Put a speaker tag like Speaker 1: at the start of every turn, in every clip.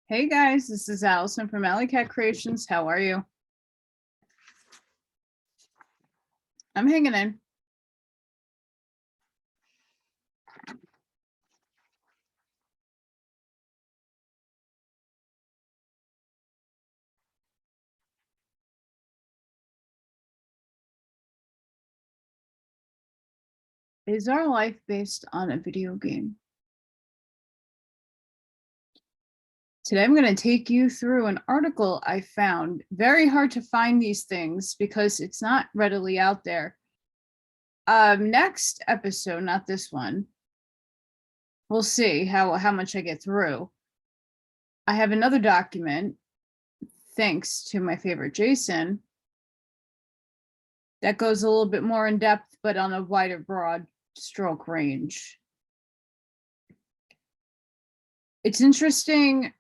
Speaker 1: Hey guys, this is Allison from Allykatkreations. How are you? I'm hanging in. Is our life based on a video game? Today I'm going to take you through an article I found. Very hard to find these things because it's not readily out there. Next episode, not this one. We'll see how much I get through. I have another document, thanks to my favorite Jason, that goes a little bit more in depth, but on a wider, broad stroke range. It's interesting.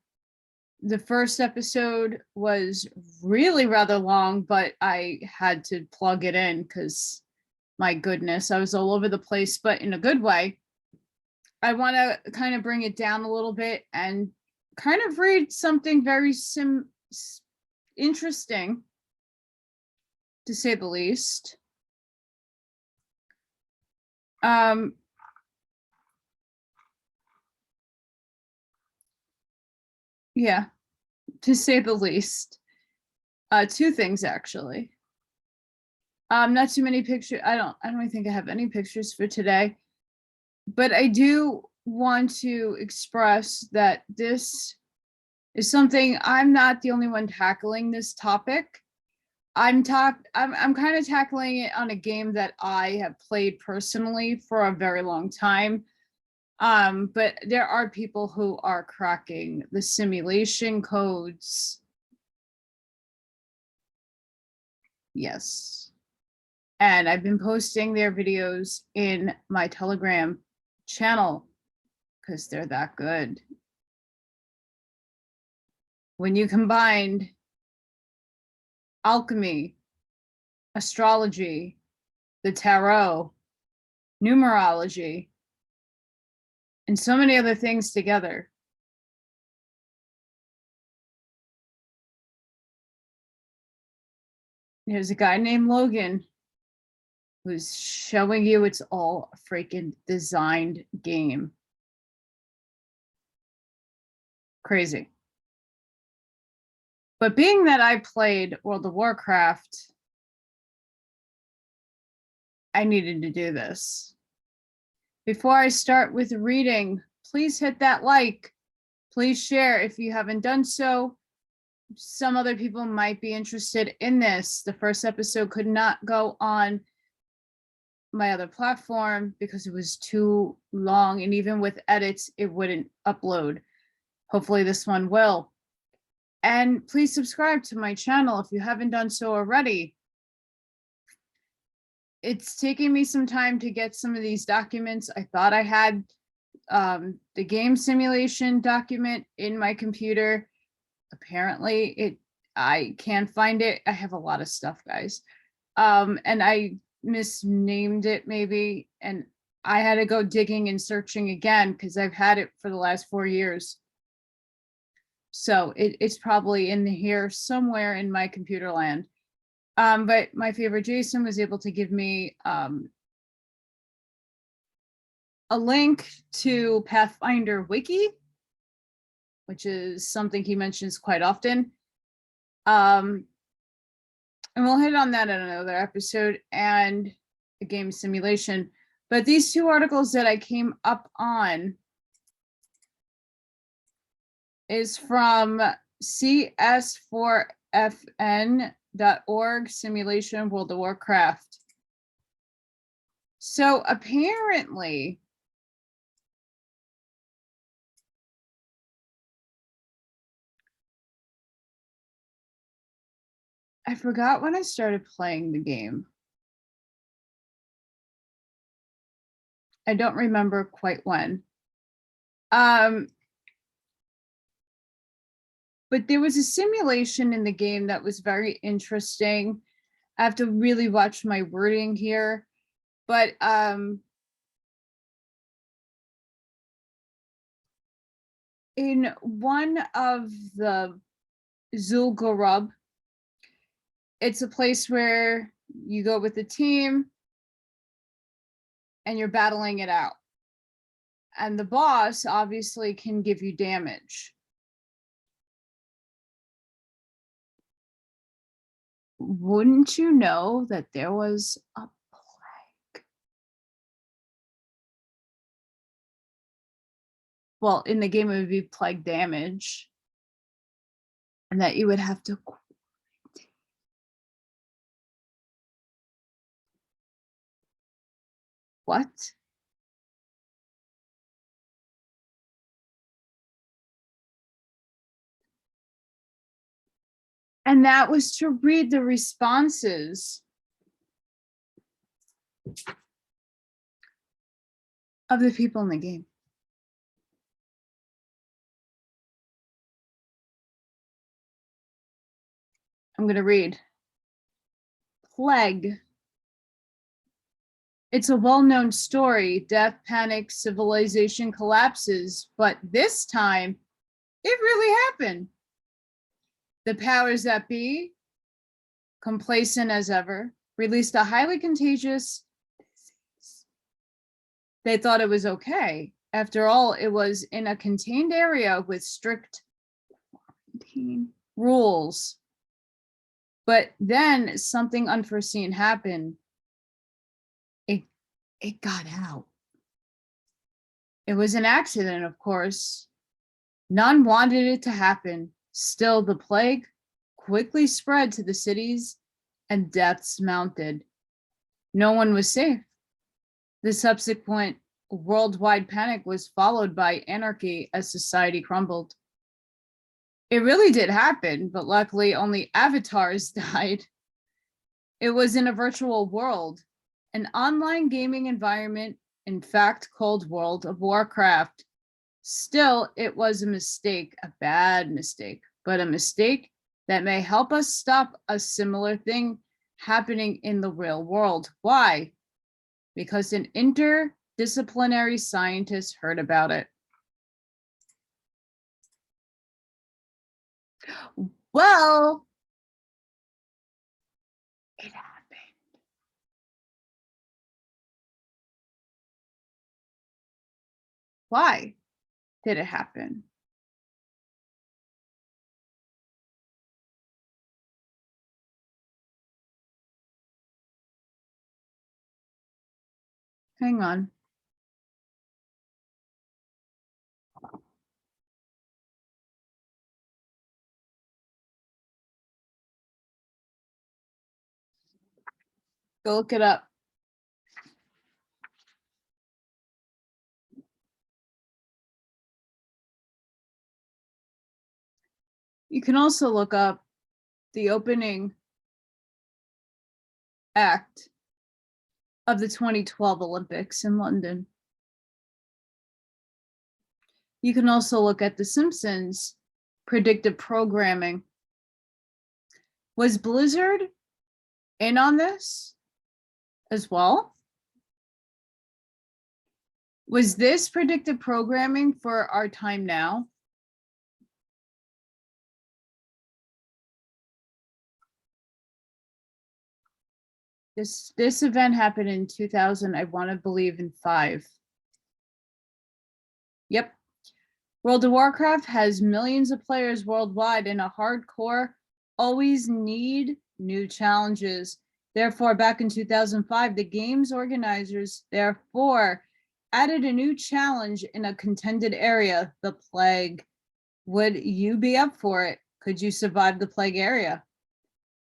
Speaker 1: The first episode was really rather long, but I had to plug it in because, my goodness, I was all over the place, but in a good way. I want to kind of bring it down a little bit and kind of read something very interesting, to say the least. Yeah, to say the least. Two things actually. Not too many pictures. I don't even think I have any pictures for today, but I do want to express that this is something. I'm not the only one tackling this topic. I'm kind of tackling it on a game that I have played personally for a very long time. But there are people who are cracking the simulation codes. Yes. And I've been posting their videos in my Telegram channel because they're that good. When you combined alchemy, astrology, the tarot, numerology, and so many other things together, there's a guy named Logan who's showing you it's all a freaking designed game. Crazy. But being that I played World of Warcraft, I needed to do this. Before I start with reading, please hit that like. Please share if you haven't done so. Some other people might be interested in this. The first episode could not go on my other platform because it was too long, and even with edits, it wouldn't upload. Hopefully this one will. And please subscribe to my channel if you haven't done so already. It's taking me some time to get some of these documents. I thought I had the game simulation document in my computer. Apparently I can't find it. I have a lot of stuff, guys. And I misnamed it maybe, and I had to go digging and searching again because I've had it for the last 4 years. So it's probably in here somewhere in my computer land. But my favorite Jason was able to give me a link to Pathfinder Wiki, which is something he mentions quite often. And we'll hit on that in another episode, and a game simulation. But these two articles that I came up on is from cs4fn.org, simulation World of Warcraft. So apparently, I forgot when I started playing the game. I don't remember quite when. But there was a simulation in the game that was very interesting. I have to really watch my wording here, but in one of the Zul'Gurub, it's a place where you go with a team and you're battling it out. And the boss obviously can give you damage. Wouldn't you know that there was a plague? Well, in the game, it would be plague damage. And that you would have to quarantine. What? And that was to read the responses of the people in the game. I'm going to read. Plague. It's a well-known story. Death, panic, civilization collapses. But this time, it really happened. The powers that be, complacent as ever, released a highly contagious disease. They thought it was okay. After all, it was in a contained area with strict quarantine rules. But then something unforeseen happened. It got out. It was an accident, of course. None wanted it to happen. Still, the plague quickly spread to the cities and deaths mounted. No one was safe. The subsequent worldwide panic was followed by anarchy as society crumbled. It really did happen, but luckily only avatars died. It was in a virtual world, an online gaming environment, in fact called World of Warcraft. Still, it was a mistake, a bad mistake, but a mistake that may help us stop a similar thing happening in the real world. Why? Because an interdisciplinary scientist heard about it. Well, it happened. Why did it happen? Hang on. Go look it up. You can also look up the opening act of the 2012 Olympics in London. You can also look at The Simpsons predictive programming. Was Blizzard in on this as well? Was this predictive programming for our time now? This event happened in 2000, I want to believe in 5. Yep. World of Warcraft has millions of players worldwide, and a hardcore always need new challenges. Therefore, back in 2005, the game's organizers therefore added a new challenge in a contended area, the plague. Would you be up for it? Could you survive the plague area?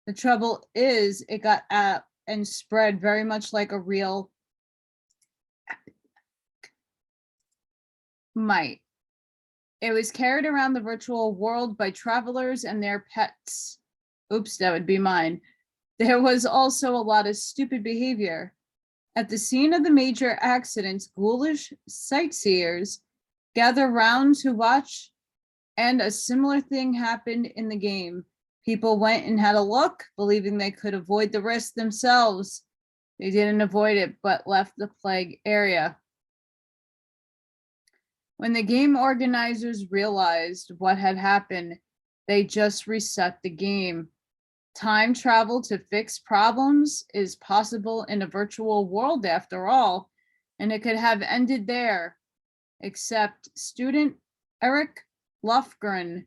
Speaker 1: The trouble is, it got out and spread very much like a real might. It was carried around the virtual world by travelers and their pets. Oops, that would be mine. There was also a lot of stupid behavior. At the scene of the major accidents, ghoulish sightseers gather round to watch, and a similar thing happened in the game. People went and had a look, believing they could avoid the risk themselves. They didn't avoid it, but left the plague area. When the game organizers realized what had happened, they just reset the game. Time travel to fix problems is possible in a virtual world after all, and it could have ended there, except student Eric Lofgren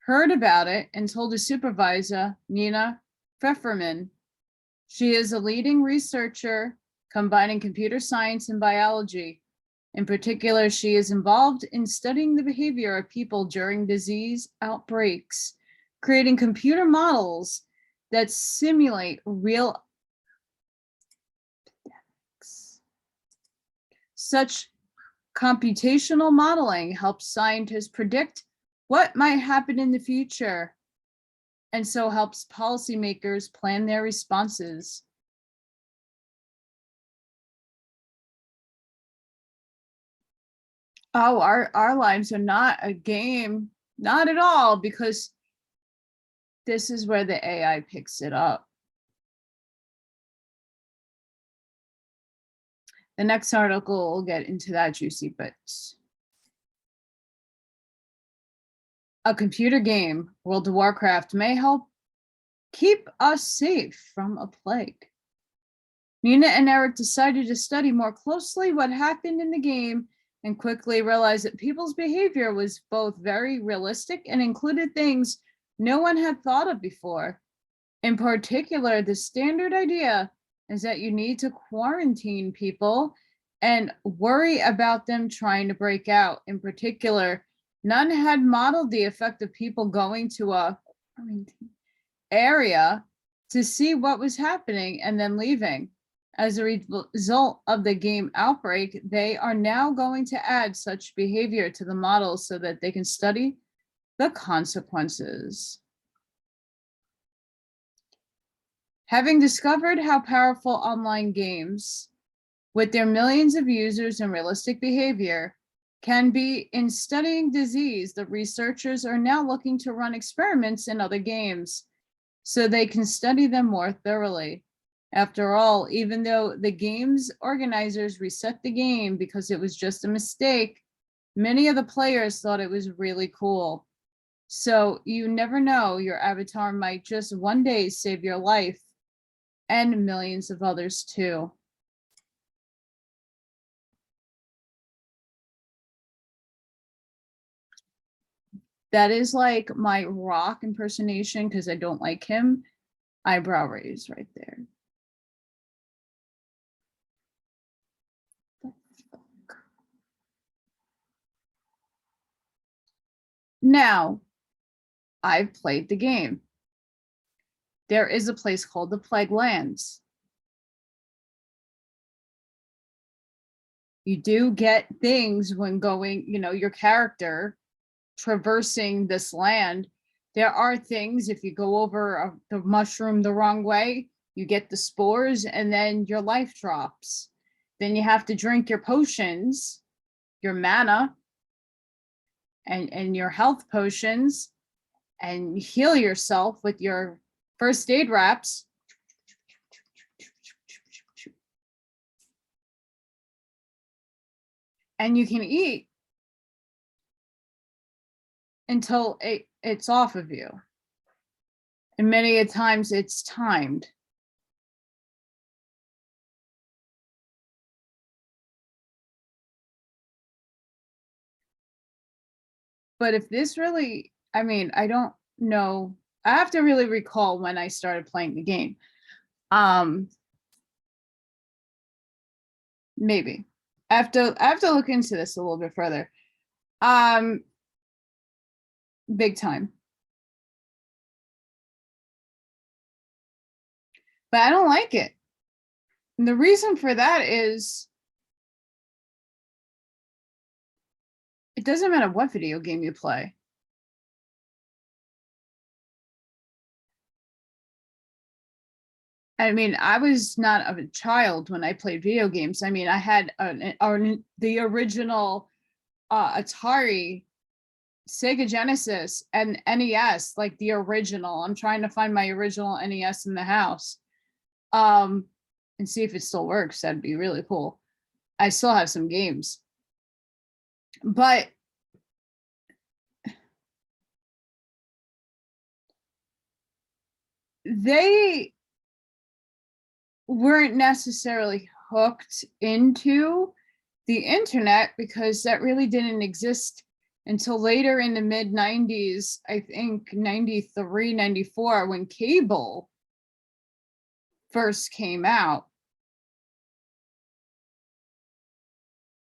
Speaker 1: heard about it and told his supervisor, Nina Pfefferman. She is a leading researcher combining computer science and biology. In particular, she is involved in studying the behavior of people during disease outbreaks, creating computer models that simulate real epidemics. Such computational modeling helps scientists predict what might happen in the future, and so helps policymakers plan their responses. Oh, our lives are not a game, not at all, because this is where the AI picks it up. The next article will get into that juicy bits. A computer game, World of Warcraft, may help keep us safe from a plague. Nina and Eric decided to study more closely what happened in the game and quickly realized that people's behavior was both very realistic and included things no one had thought of before. In particular, the standard idea is that you need to quarantine people and worry about them trying to break out. In particular, none had modeled the effect of people going to a area to see what was happening and then leaving. As a result of the game outbreak, they are now going to add such behavior to the models so that they can study the consequences. Having discovered how powerful online games, with their millions of users and realistic behavior, can be in studying disease, the researchers are now looking to run experiments in other games so they can study them more thoroughly. After all, even though the game's organizers reset the game because it was just a mistake, many of the players thought it was really cool. So you never know, your avatar might just one day save your life and millions of others too. That is like my Rock impersonation because I don't like him. Eyebrow raise right there. Now, I've played the game. There is a place called the Plague Lands. You do get things when going, your character traversing this land. There are things, if you go over the mushroom the wrong way, you get the spores and then your life drops. Then you have to drink your potions, your mana, and your health potions, and heal yourself with your first aid wraps. And you can eat until it's off of you. And many a times it's timed. But if this really, I don't know. I have to really recall when I started playing the game. Maybe. I have to look into this a little bit further. Big time. But I don't like it. And the reason for that is it doesn't matter what video game you play. I was not a child when I played video games. I had the original Atari Sega Genesis and NES, like the original. I'm trying to find my original NES in the house. And see if it still works. That'd be really cool. I still have some games. But they weren't necessarily hooked into the internet because that really didn't exist until later in the mid 90s, I think 93, 94, when cable first came out.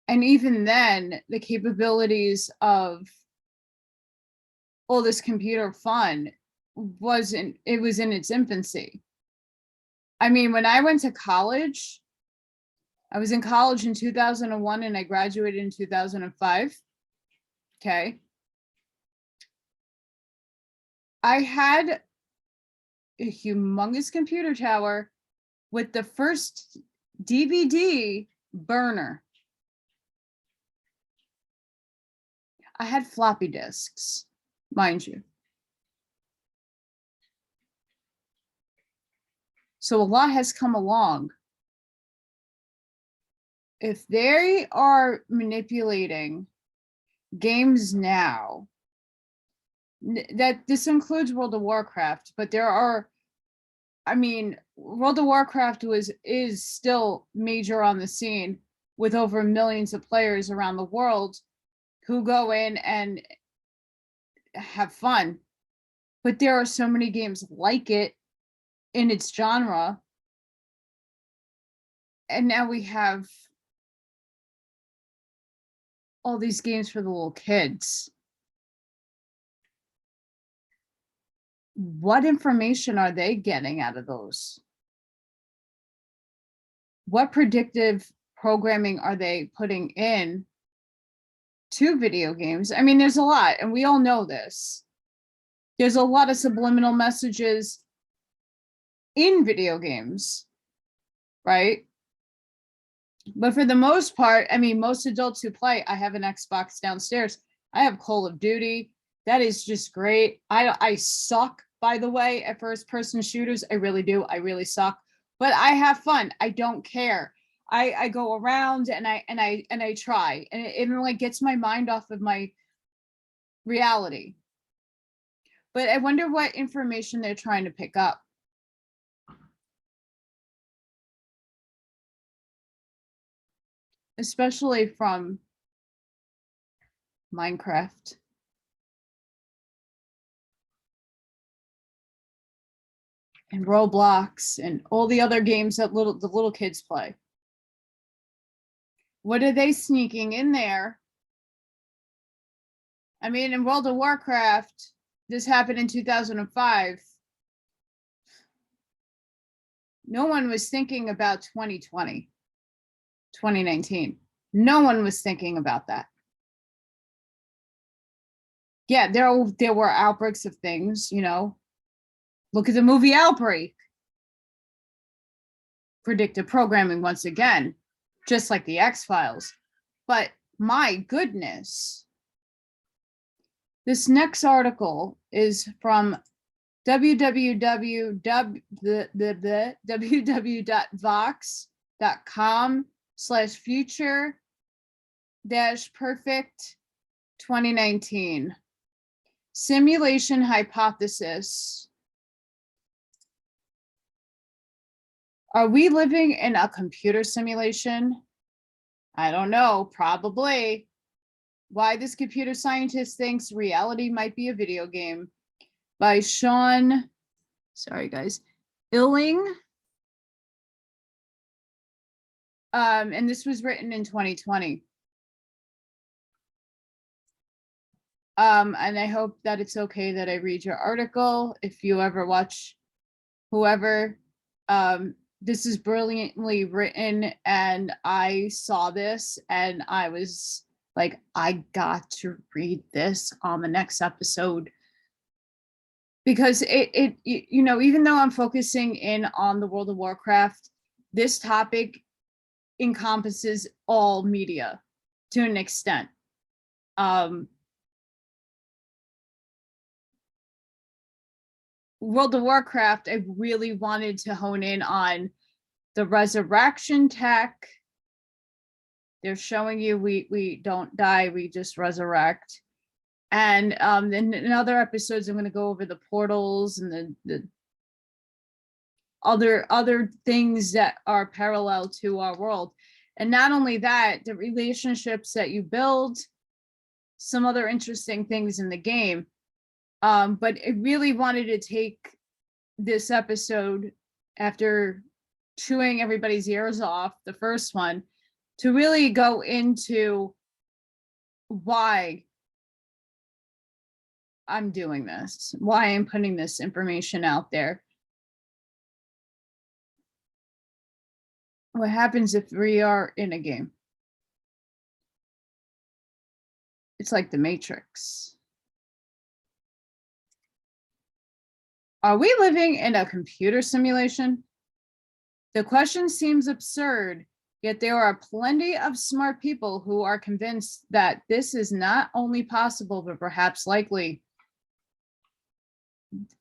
Speaker 1: And even then, the capabilities of all this computer fun wasn't, it was in its infancy. I mean, when I went to college, I was in college in 2001 and I graduated in 2005. Okay. I had a humongous computer tower with the first DVD burner. I had floppy disks, mind you. So a lot has come along. If they are manipulating games now, that this includes World of Warcraft, but there are, I mean, World of Warcraft is still major on the scene with over millions of players around the world who go in and have fun. But there are so many games like it in its genre. And now we have all these games for the little kids. What information are they getting out of those? What predictive programming are they putting in to video games? I mean, there's a lot, and we all know this. There's a lot of subliminal messages in video games, right? But for the most part, I mean, most adults who play, I have an Xbox downstairs. I have Call of Duty. That is just great. I suck, by the way, at first-person shooters. I really do. I really suck. But I have fun. I don't care. I go around and I try, and it like gets my mind off of my reality. But I wonder what information they're trying to pick up. Especially from Minecraft. And Roblox and all the other games that the little kids play. What are they sneaking in there? I mean, in World of Warcraft, this happened in 2005. No one was thinking about 2020, 2019. No one was thinking about that. Yeah, there were outbreaks of things, you know. Look at the movie Outbreak. Predictive programming once again, just like the X-Files. But my goodness. This next article is from www.vox.com/future-perfect 2019. Simulation hypothesis. Are we living in a computer simulation? I don't know, probably. Why this computer scientist thinks reality might be a video game, by Sean, sorry guys, Illing. And this was written in 2020. And I hope that it's okay that I read your article. If you ever watch whoever, this is brilliantly written, and I saw this and I was like, I got to read this on the next episode, because it you know, even though I'm focusing in on the World of Warcraft, this topic encompasses all media to an extent. World of Warcraft, I really wanted to hone in on the resurrection tech. They're showing you we don't die, we just resurrect. And in other episodes, I'm going to go over the portals and the other things that are parallel to our world. And not only that, the relationships that you build, some other interesting things in the game. But I really wanted to take this episode, after chewing everybody's ears off, the first one, to really go into why I'm doing this, why I'm putting this information out there. What happens if we are in a game? It's like the Matrix. Are we living in a computer simulation? The question seems absurd, yet there are plenty of smart people who are convinced that this is not only possible, but perhaps likely.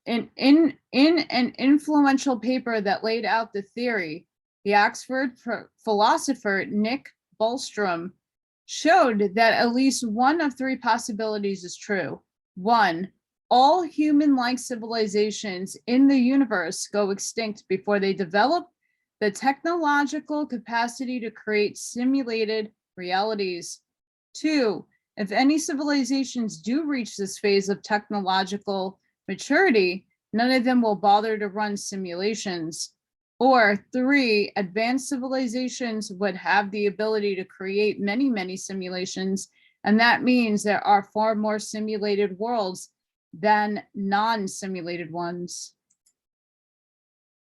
Speaker 1: In an influential paper that laid out the theory, the Oxford philosopher Nick Bostrom showed that at least one of three possibilities is true. One, all human-like civilizations in the universe go extinct before they develop the technological capacity to create simulated realities. Two, if any civilizations do reach this phase of technological maturity, none of them will bother to run simulations. Or three, advanced civilizations would have the ability to create many, many simulations, and that means there are far more simulated worlds than non-simulated ones.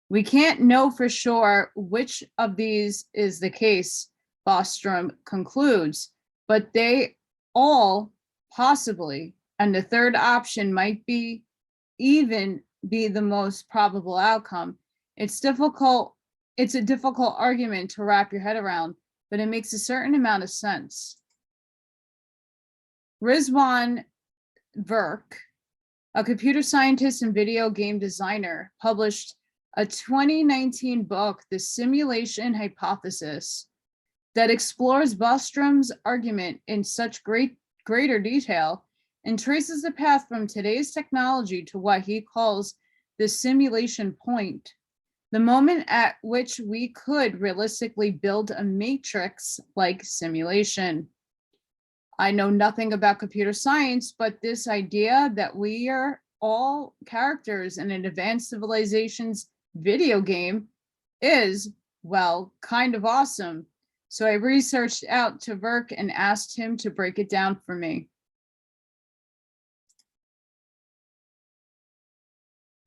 Speaker 1: We can't know for sure which of these is the case, Bostrom concludes, but they all possibly, and the third option might be even be the most probable outcome. It's a difficult argument to wrap your head around, but it makes a certain amount of sense. Rizwan Virk, a computer scientist and video game designer, published a 2019 book, The Simulation Hypothesis, that explores Bostrom's argument in such greater detail and traces the path from today's technology to what he calls the simulation point, the moment at which we could realistically build a matrix-like simulation. I know nothing about computer science, but this idea that we are all characters in an advanced civilization's video game is, well, kind of awesome. So I researched out to Virk and asked him to break it down for me.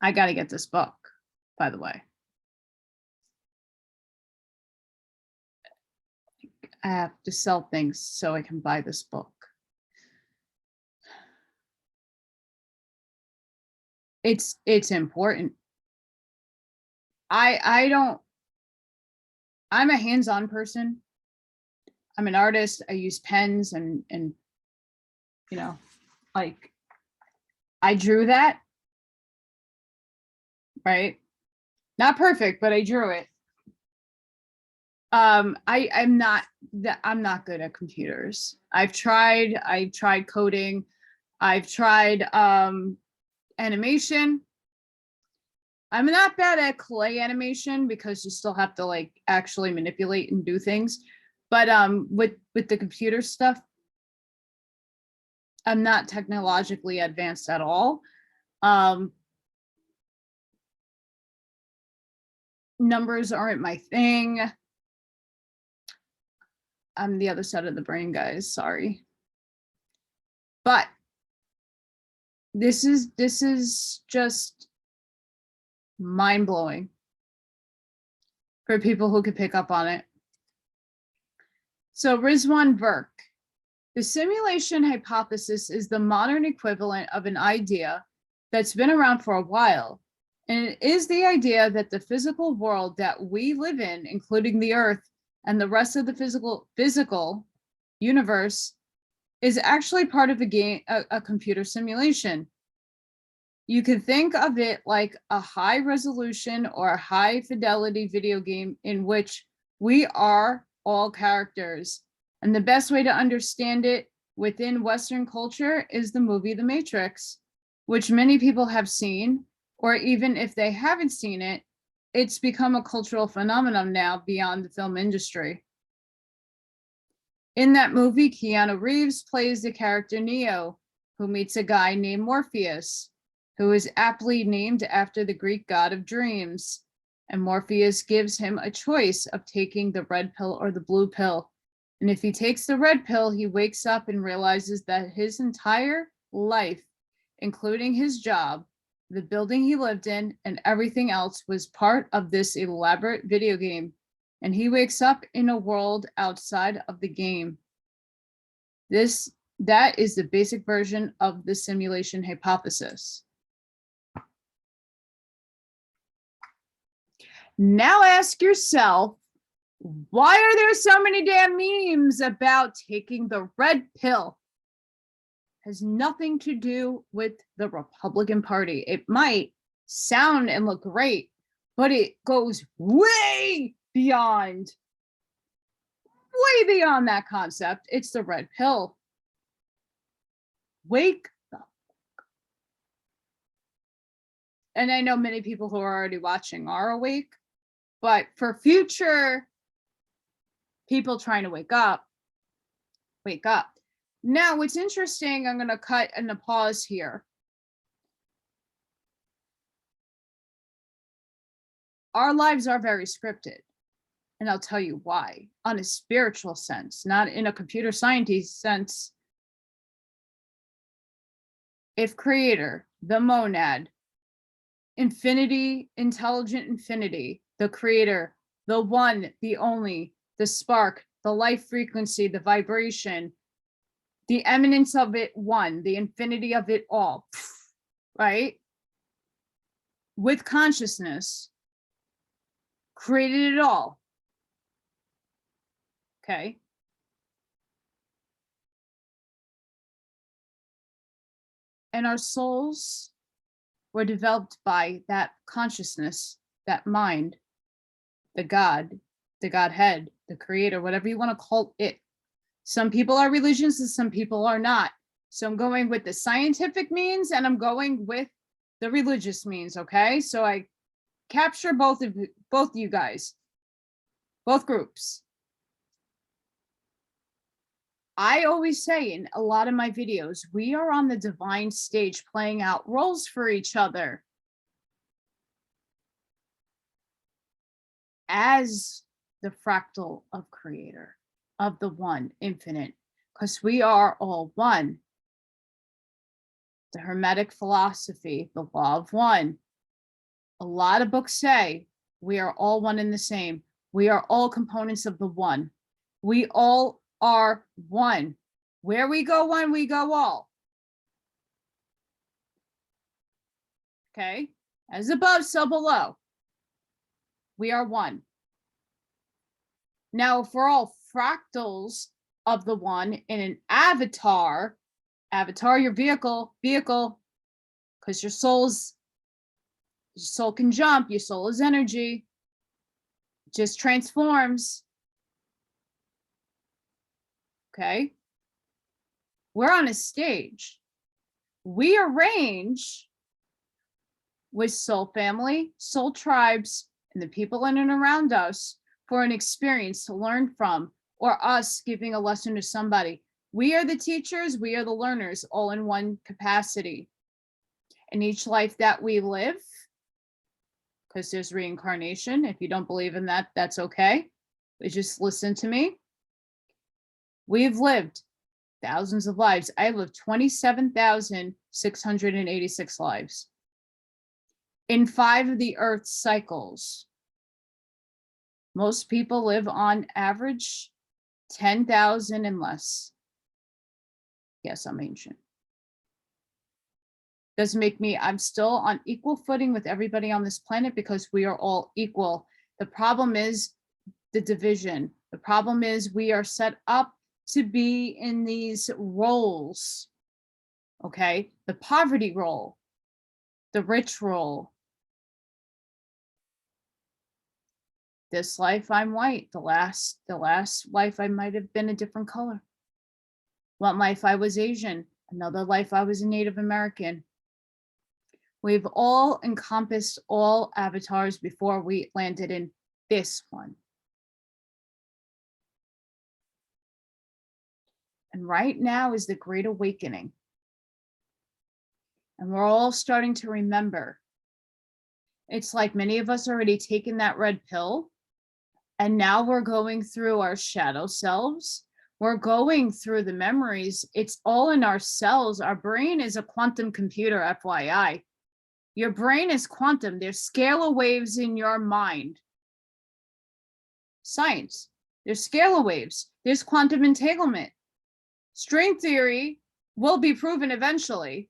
Speaker 1: I got to get this book, by the way. I have to sell things so I can buy this book. It's important. I'm a hands-on person. I'm an artist. I use pens and you know, like I drew that, right? Not perfect, but I drew it. I'm not good at computers. I've tried coding. I've tried animation. I'm not bad at clay animation because you still have to like actually manipulate and do things. But with the computer stuff, I'm not technologically advanced at all. Numbers aren't my thing. I'm the other side of the brain, guys, sorry. But this is just mind-blowing for people who could pick up on it. So Rizwan Virk, the simulation hypothesis is the modern equivalent of an idea that's been around for a while. And it is the idea that the physical world that we live in, including the Earth and the rest of the physical universe, is actually part of a computer simulation. You can think of it like a high resolution or high fidelity video game in which we are all characters. And the best way to understand it within Western culture is the movie The Matrix, which many people have seen, or even if they haven't seen it, it's become a cultural phenomenon now beyond the film industry. In that movie, Keanu Reeves plays the character Neo, who meets a guy named Morpheus, who is aptly named after the Greek god of dreams. And Morpheus gives him a choice of taking the red pill or the blue pill. And if he takes the red pill, he wakes up and realizes that his entire life, including his job, the building he lived in, and everything else was part of this elaborate video game. And he wakes up in a world outside of the game. That is the basic version of the simulation hypothesis. Now ask yourself, why are there so many damn memes about taking the red pill? Has nothing to do with the Republican Party. It might sound and look great, but it goes way beyond that concept. It's the red pill. Wake up. And I know many people who are already watching are awake, but for future people trying to wake up. Now, what's interesting, I'm going to cut and a pause here. Our lives are very scripted, and I'll tell you why. On a spiritual sense, not in a computer scientist sense. If creator, the monad, infinity, intelligent infinity, the creator, the one, the only, the spark, the life frequency, the vibration, the eminence of it one, the infinity of it all, right? With consciousness, created it all. Okay. And our souls were developed by that consciousness, that mind, the God, the Godhead, the creator, whatever you want to call it. Some people are religious and some people are not. So I'm going with the scientific means and I'm going with the religious means, okay? So I capture both you guys, both groups. I always say in a lot of my videos, we are on the divine stage playing out roles for each other as the fractal of creator, of the one infinite, because we are all one. The Hermetic philosophy, the law of one. A lot of books say we are all one and the same. We are all components of the one. We all are one. Where we go one, we go all. Okay? As above, so below. We are one. Now, if we're all fractals of the one in an avatar, your vehicle, because your soul can jump, your soul is energy, just transforms. Okay? We're on a stage. We arrange with soul family, soul tribes, and the people in and around us for an experience to learn from, or us giving a lesson to somebody. We are the teachers, we are the learners, all in one capacity. In each life that we live, because there's reincarnation. If you don't believe in that, that's okay. But just listen to me. We've lived thousands of lives. I lived 27,686 lives in 5 of the Earth's cycles. Most people live on average 10,000 and less. Yes, I'm ancient. Doesn't make me, I'm still on equal footing with everybody on this planet because we are all equal. The problem is the division. The problem is we are set up to be in these roles, okay? The poverty role, the ritual. This life I'm white. The last life I might have been a different color. One life I was Asian. Another life I was a Native American. We've all encompassed all avatars before we landed in this one. And right now is the Great Awakening. And we're all starting to remember. It's like many of us already taken that red pill. And now we're going through our shadow selves. We're going through the memories. It's all in our cells. Our brain is a quantum computer, FYI. Your brain is quantum. There's scalar waves in your mind. Science. There's scalar waves. There's quantum entanglement. String theory will be proven eventually.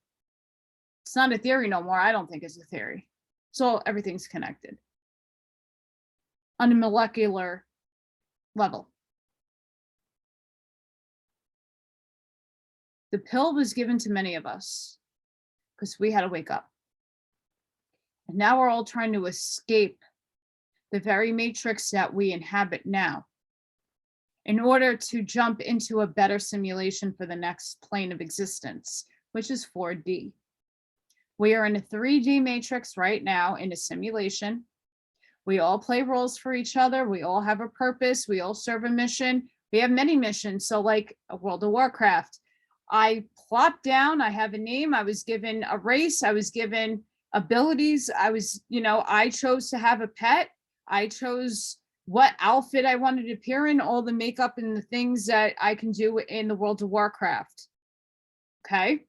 Speaker 1: It's not a theory no more. I don't think it's a theory. So everything's connected on a molecular level. The pill was given to many of us because we had to wake up. And now we're all trying to escape the very matrix that we inhabit now in order to jump into a better simulation for the next plane of existence, which is 4D. We are in a 3D matrix right now in a simulation. We all play roles for each other. We all have a purpose. We all serve a mission. We have many missions. So like a World of Warcraft, I plopped down, I have a name, I was given a race, I was given abilities. I chose to have a pet. I chose what outfit I wanted to appear in, all the makeup and the things that I can do in the World of Warcraft. Okay.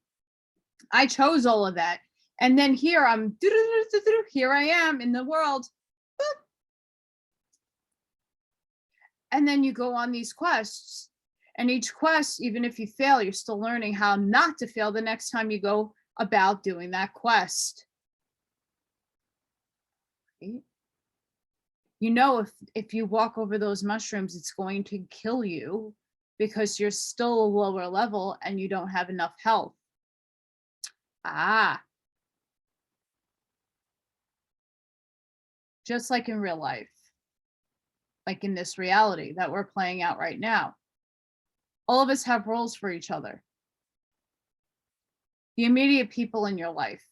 Speaker 1: I chose all of that. And then here I am in the world. And then you go on these quests. And each quest, even if you fail, you're still learning how not to fail the next time you go about doing that quest. Right? You know, if you walk over those mushrooms, it's going to kill you because you're still a lower level and you don't have enough health. Just like in real life, like in this reality that we're playing out right now. All of us have roles for each other. The immediate people in your life.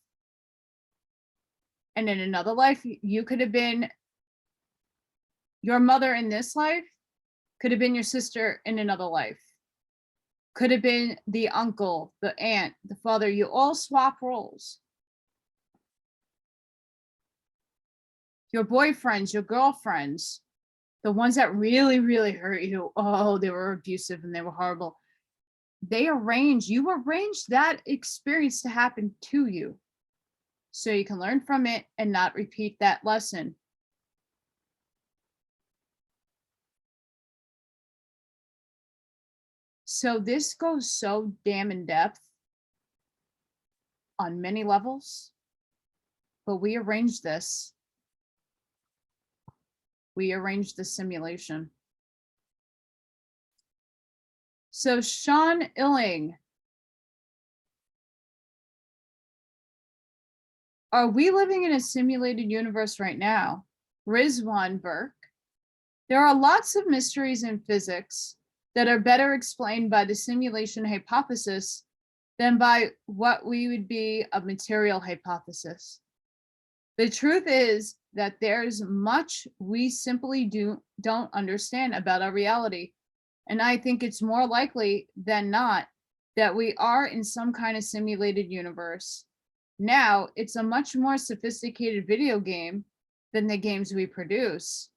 Speaker 1: And in another life, you could have been your mother in this life, could have been your sister in another life, could have been the uncle, the aunt, the father. You all swap roles. Your boyfriends, your girlfriends, the ones that really, really hurt you. Oh, they were abusive and they were horrible. You arranged that experience to happen to you so you can learn from it and not repeat that lesson. So this goes so damn in depth on many levels, but we arranged this. We arranged the simulation. So Sean Illing, are we living in a simulated universe right now? Rizwan Burke, there are lots of mysteries in physics that are better explained by the simulation hypothesis than by what we would be a material hypothesis. The truth is that there's much we simply don't understand about our reality. And I think it's more likely than not that we are in some kind of simulated universe. Now, it's a much more sophisticated video game than the games we produce.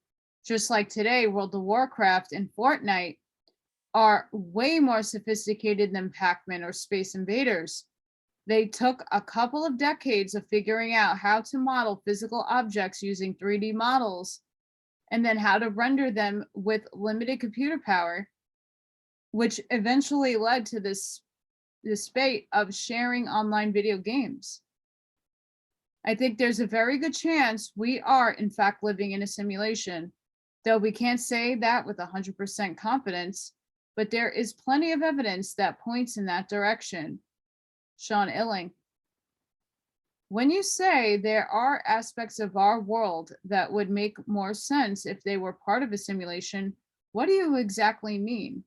Speaker 1: Just like today, World of Warcraft and Fortnite are way more sophisticated than Pac-Man or Space Invaders. They took a couple of decades of figuring out how to model physical objects using 3D models, and then how to render them with limited computer power, which eventually led to this spate of sharing online video games. I think there's a very good chance we are, in fact, living in a simulation, though we can't say that with 100% confidence, but there is plenty of evidence that points in that direction. Sean Illing. When you say there are aspects of our world that would make more sense if they were part of a simulation, what do you exactly mean?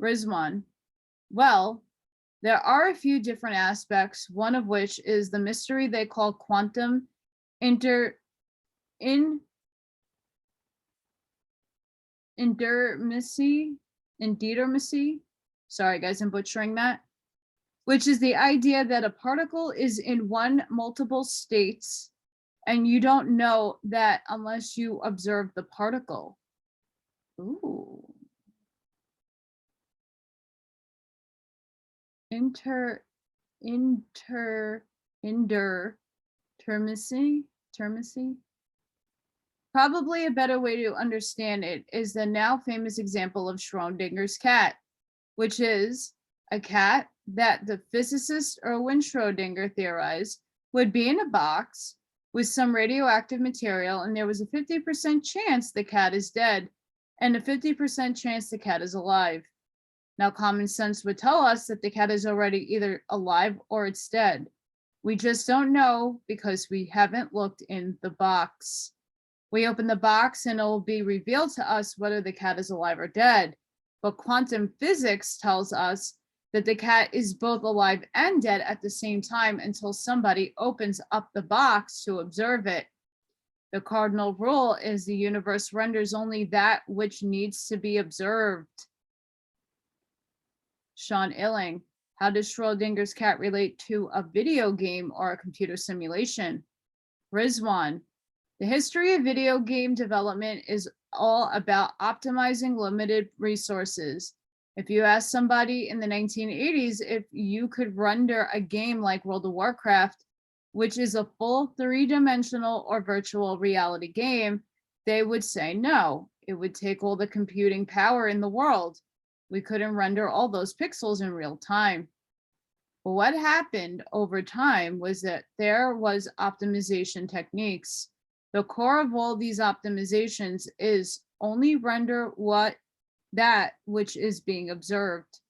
Speaker 1: Rizwan, well, there are a few different aspects, one of which is the mystery they call quantum indermacy, sorry guys, I'm butchering that, which is the idea that a particle is in one multiple states and you don't know that unless you observe the particle. Ooh. Termacy. Probably a better way to understand it is the now famous example of Schrodinger's cat, which is a cat that the physicist Erwin Schrödinger theorized would be in a box with some radioactive material, and there was a 50% chance the cat is dead and a 50% chance the cat is alive. Now, common sense would tell us that the cat is already either alive or it's dead. We just don't know because we haven't looked in the box. We open the box and it will be revealed to us whether the cat is alive or dead. But quantum physics tells us that the cat is both alive and dead at the same time until somebody opens up the box to observe it. The cardinal rule is the universe renders only that which needs to be observed. Sean Illing, how does Schrodinger's cat relate to a video game or a computer simulation? Rizwan, the history of video game development is all about optimizing limited resources. If you ask somebody in the 1980s if you could render a game like World of Warcraft, which is a full three-dimensional or virtual reality game, they would say no. It would take all the computing power in the world. We couldn't render all those pixels in real time. But what happened over time was that there was optimization techniques. The core of all these optimizations is only render that which is being observed.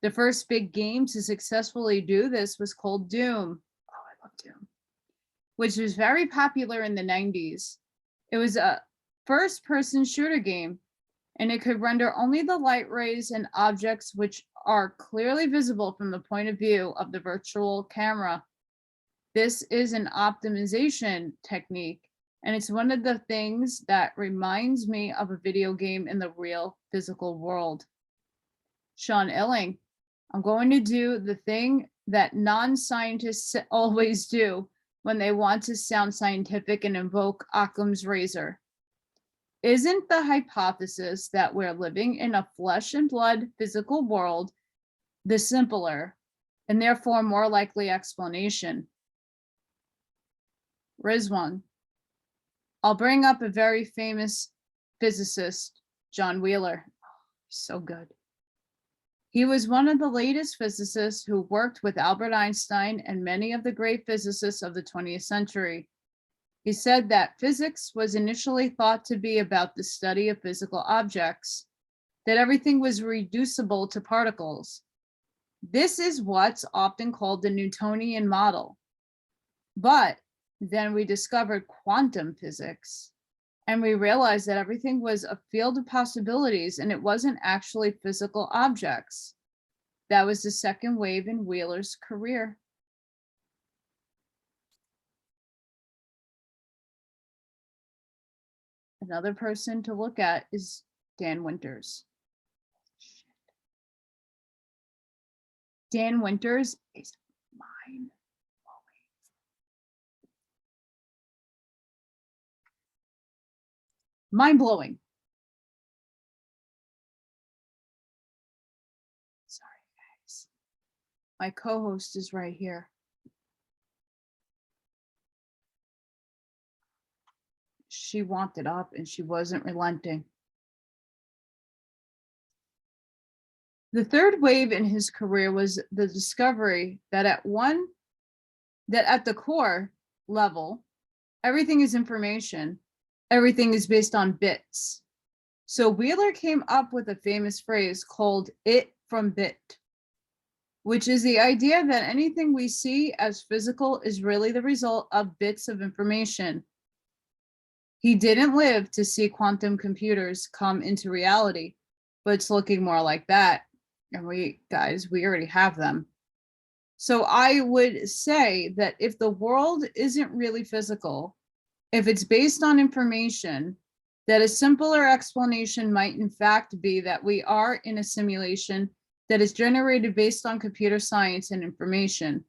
Speaker 1: The first big game to successfully do this was called Doom. Oh, I love Doom. Which was very popular in the 90s. It was a first-person shooter game, and it could render only the light rays and objects which are clearly visible from the point of view of the virtual camera. This is an optimization technique, and it's one of the things that reminds me of a video game in the real physical world. Sean Illing, I'm going to do the thing that non-scientists always do when they want to sound scientific and invoke Occam's razor. Isn't the hypothesis that we're living in a flesh and blood physical world the simpler and therefore more likely explanation? Rizwan, I'll bring up a very famous physicist, John Wheeler. So good. He was one of the latest physicists who worked with Albert Einstein and many of the great physicists of the 20th century. He said that physics was initially thought to be about the study of physical objects, that everything was reducible to particles. This is what's often called the Newtonian model. But then we discovered quantum physics, and we realized that everything was a field of possibilities and it wasn't actually physical objects. That was the second wave in Wheeler's career. Another person to look at is Dan Winters. Dan Winters is mind-blowing. Mind-blowing. Sorry, guys. My co-host is right here. She wanted up and she wasn't relenting. The third wave in his career was the discovery that at the core level, everything is information. Everything is based on bits. So Wheeler came up with a famous phrase called "it from bit," which is the idea that anything we see as physical is really the result of bits of information. He didn't live to see quantum computers come into reality, but it's looking more like that. And we already have them. So I would say that if the world isn't really physical, if it's based on information, that a simpler explanation might in fact be that we are in a simulation that is generated based on computer science and information.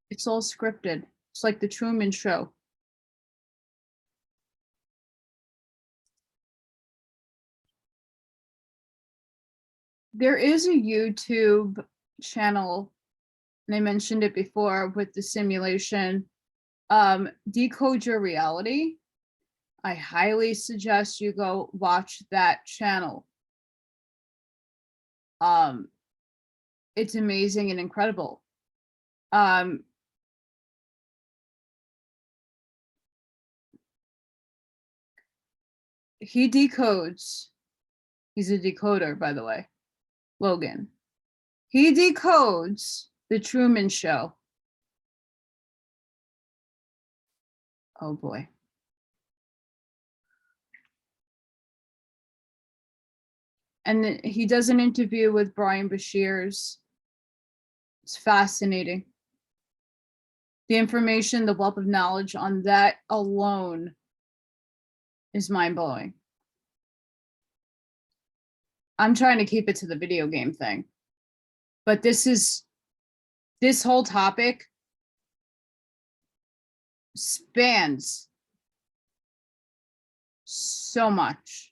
Speaker 1: It's all scripted. It's like the Truman Show. There is a YouTube channel, and I mentioned it before with the simulation, Decode Your Reality. I highly suggest you go watch that channel. It's amazing and incredible. He decodes. He's a decoder, by the way, Logan. He decodes the Truman Show. Oh boy. And he does an interview with Brian Bashir's. It's fascinating. The information, the wealth of knowledge on that alone is mind-blowing. I'm trying to keep it to the video game thing, but this whole topic spans so much.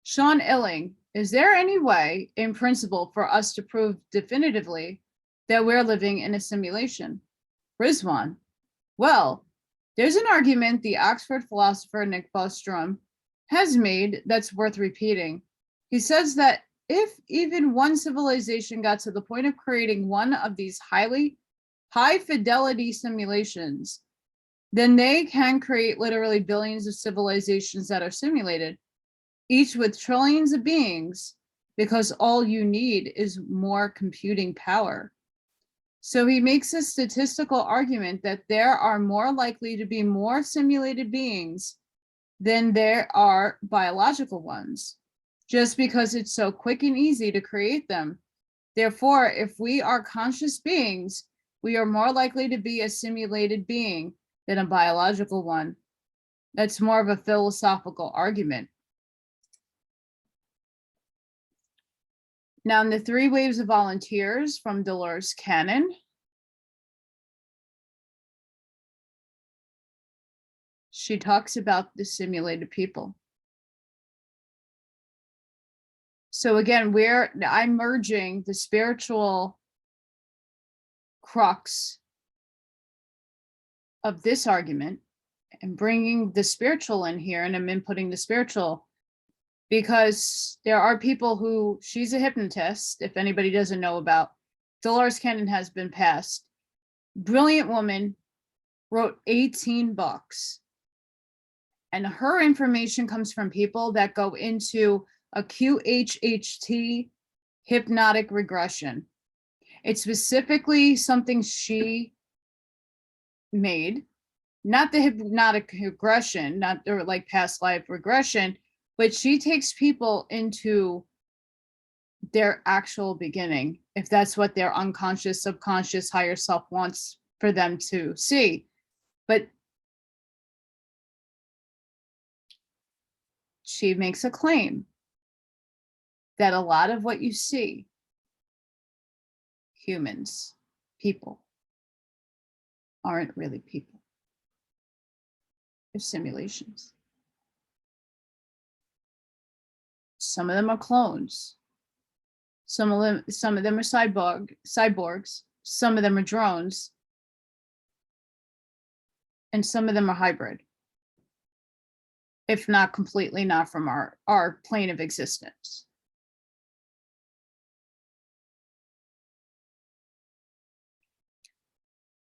Speaker 1: Sean Illing, is there any way in principle for us to prove definitively that we're living in a simulation? Rizwan, well, there's an argument the Oxford philosopher Nick Bostrom has made that's worth repeating. He says that if even one civilization got to the point of creating one of these high fidelity simulations, then they can create literally billions of civilizations that are simulated, each with trillions of beings, because all you need is more computing power. So he makes a statistical argument that there are more likely to be more simulated beings than there are biological ones, just because it's so quick and easy to create them. Therefore, if we are conscious beings, we are more likely to be a simulated being than a biological one. That's more of a philosophical argument. Now, in the 3 Waves of Volunteers from Dolores Cannon, she talks about the simulated people. So again, I'm merging the spiritual crux of this argument and bringing the spiritual in here, and I'm inputting the spiritual because there are people who, she's a hypnotist, if anybody doesn't know about, Dolores Cannon has been passed. Brilliant woman, wrote 18 books. And her information comes from people that go into a QHHT, hypnotic regression. It's specifically something she made, not the hypnotic regression, not like past life regression, but she takes people into their actual beginning, if that's what their unconscious, subconscious, higher self wants for them to see. But she makes a claim that a lot of what you see, humans, people, aren't really people. They're simulations. Some of them are clones. Some of them are cyborgs. Some of them are drones. And some of them are hybrid, if not completely not from our plane of existence.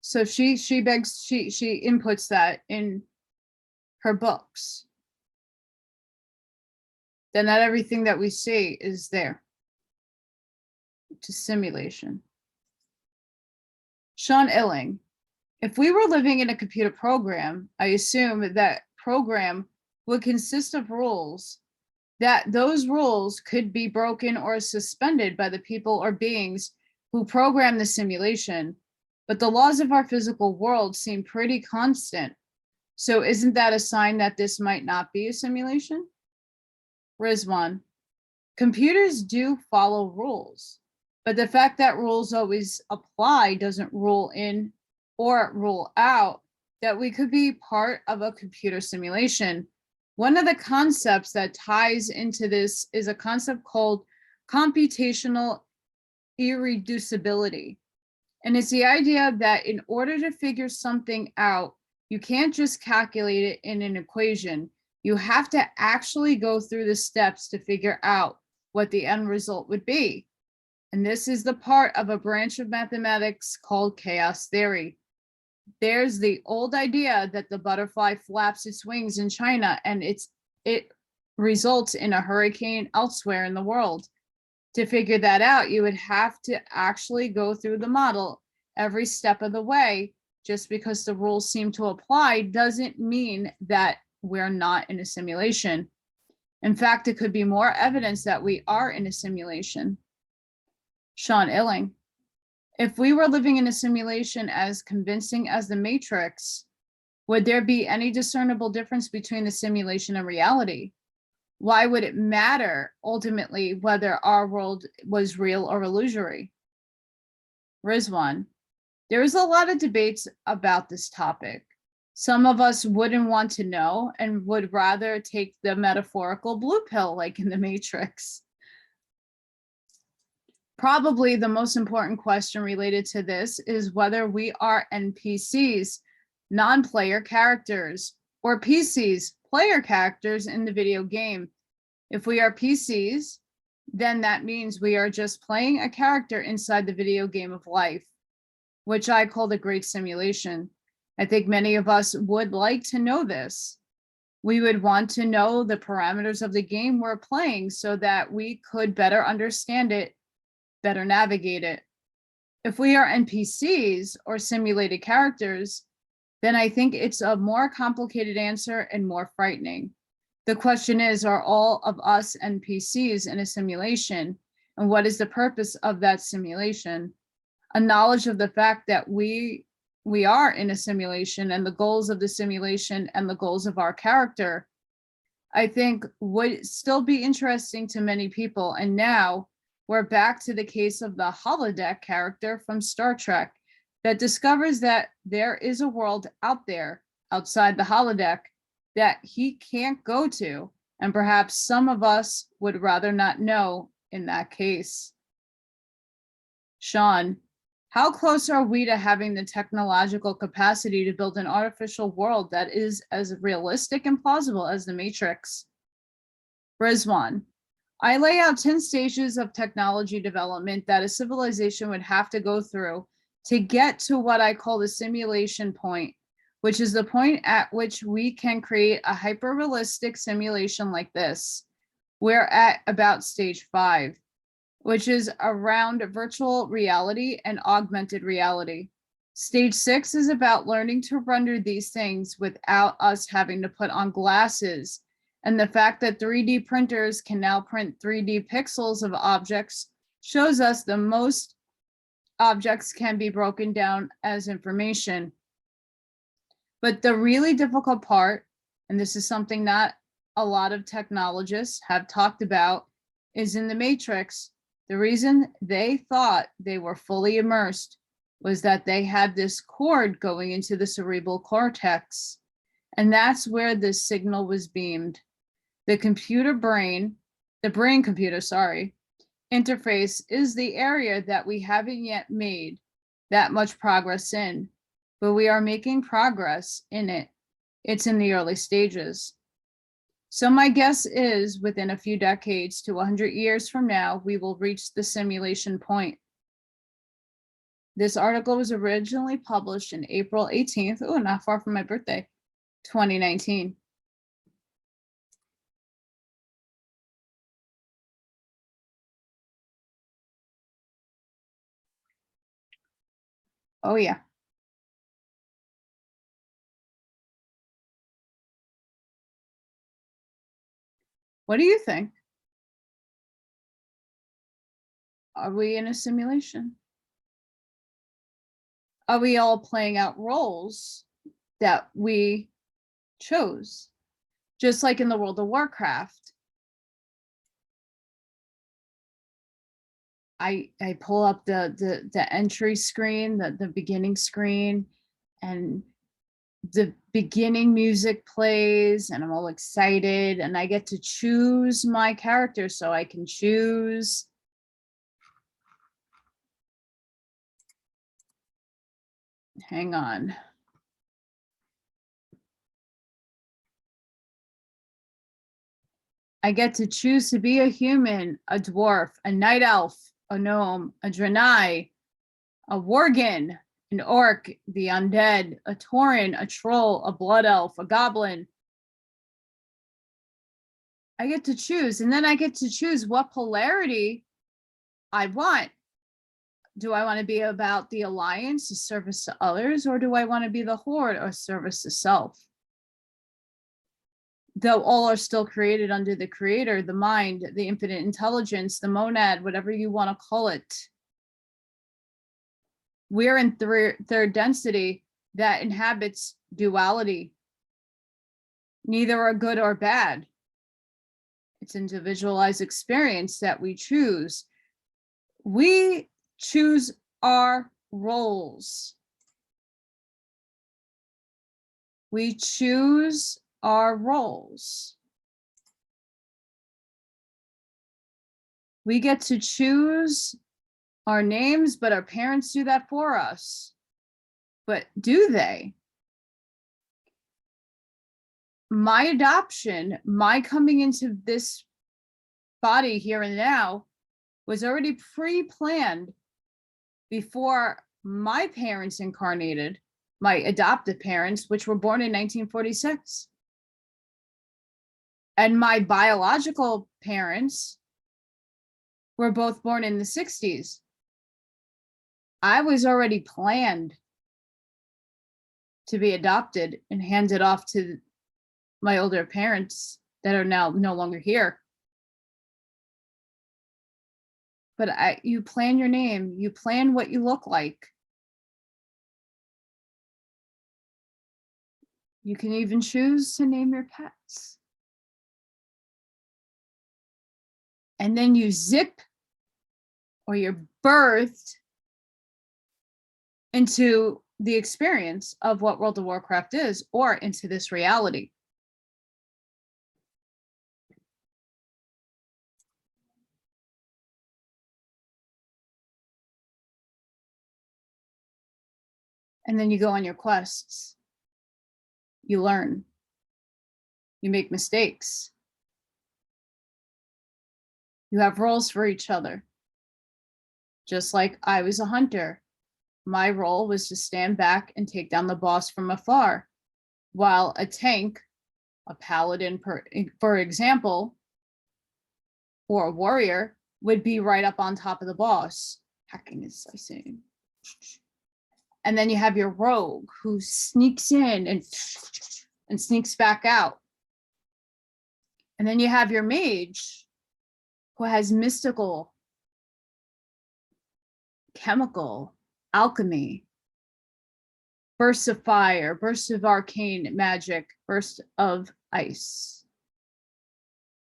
Speaker 1: So she inputs that in her books. Then not everything that we see is there. To simulation. Sean Illing, if we were living in a computer program, I assume that program would consist of rules, that those rules could be broken or suspended by the people or beings who program the simulation, but the laws of our physical world seem pretty constant. So isn't that a sign that this might not be a simulation? Rizwan, computers do follow rules, but the fact that rules always apply doesn't rule in or rule out that we could be part of a computer simulation. One of the concepts that ties into this is a concept called computational irreducibility. And it's the idea that in order to figure something out, you can't just calculate it in an equation. You have to actually go through the steps to figure out what the end result would be. And this is the part of a branch of mathematics called chaos theory. There's the old idea that the butterfly flaps its wings in China and it results in a hurricane elsewhere in the world. To figure that out, you would have to actually go through the model every step of the way. Just because the rules seem to apply doesn't mean that we're not in a simulation. In fact, it could be more evidence that we are in a simulation. Sean Illing, if we were living in a simulation as convincing as the Matrix, would there be any discernible difference between the simulation and reality? Why would it matter ultimately whether our world was real or illusory? Rizwan, there is a lot of debates about this topic. Some of us wouldn't want to know and would rather take the metaphorical blue pill like in the Matrix. Probably the most important question related to this is whether we are NPCs, non-player characters, or PCs, player characters in the video game. If we are PCs, then that means we are just playing a character inside the video game of life, which I call the great simulation. I think many of us would like to know this. We would want to know the parameters of the game we're playing so that we could better understand it, better navigate it. If we are NPCs or simulated characters, then I think it's a more complicated answer and more frightening. The question is, are all of us NPCs in a simulation? And what is the purpose of that simulation? A knowledge of the fact that we are in a simulation and the goals of the simulation and the goals of our character, I think would still be interesting to many people. And now we're back to the case of the holodeck character from Star Trek that discovers that there is a world out there outside the holodeck that he can't go to. And perhaps some of us would rather not know in that case. Sean, how close are we to having the technological capacity to build an artificial world that is as realistic and plausible as the Matrix? Rizwan, I lay out 10 stages of technology development that a civilization would have to go through to get to what I call the simulation point, which is the point at which we can create a hyper-realistic simulation like this. We're at about stage 5, which is around virtual reality and augmented reality. Stage 6 is about learning to render these things without us having to put on glasses. And the fact that 3D printers can now print 3D pixels of objects shows us the most objects can be broken down as information. But the really difficult part, and this is something not a lot of technologists have talked about, is in the Matrix. The reason they thought they were fully immersed was that they had this cord going into the cerebral cortex. And that's where the signal was beamed. The brain-computer interface is the area that we haven't yet made that much progress in, but we are making progress in it. It's in the early stages. So my guess is within a few decades to 100 years from now, we will reach the simulation point. This article was originally published in April 18th, oh, not far from my birthday, 2019. Oh, yeah. What do you think? Are we in a simulation? Are we all playing out roles that we chose? Just like in the World of Warcraft, I pull up the entry screen, the beginning screen, and the beginning music plays, and I'm all excited, and I get to choose my character, so I can choose. Hang on. I get to choose to be a human, a dwarf, a night elf, a gnome, a draenei, a worgen, an orc, the undead, a tauren, a troll, a blood elf, a goblin. I get to choose, and then I get to choose what polarity I want. Do I want to be about the alliance, the service to others, or do I want to be the horde or service to self? Though all are still created under the creator, the mind, the infinite intelligence, the monad, whatever you want to call it. We're in third density that inhabits duality. Neither are good or bad. It's individualized experience that we choose. We choose our roles. We choose our roles. We get to choose our names, but our parents do that for us. But do they? My adoption, my coming into this body here and now, was already pre-planned before my parents incarnated, my adoptive parents, which were born in 1946. And my biological parents were both born in the 60s. I was already planned to be adopted and handed off to my older parents that are now no longer here. But you plan your name, you plan what you look like. You can even choose to name your pets. And then you zip, or you're birthed into the experience of what World of Warcraft is, or into this reality. And then you go on your quests. You learn. You make mistakes. You have roles for each other. Just like I was a hunter. My role was to stand back and take down the boss from afar, while a tank, a paladin, for example, or a warrior, would be right up on top of the boss, hacking and slicing. And then you have your rogue who sneaks in and sneaks back out. And then you have your mage who has mystical, chemical, alchemy, bursts of fire, bursts of arcane magic, bursts of ice,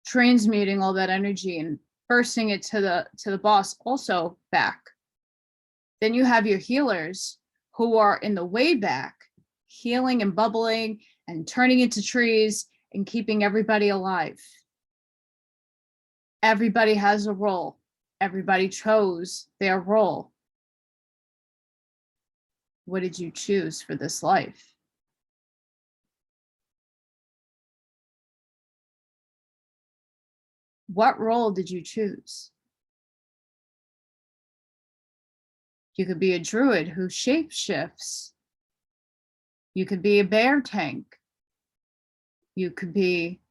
Speaker 1: transmuting all that energy and bursting it to the boss also back. Then you have your healers who are in the way back, healing and bubbling and turning into trees and keeping everybody alive. Everybody has a role. Everybody chose their role. What did you choose for this life? What role did you choose? You could be a druid who shapeshifts. You could be a bear tank. You could be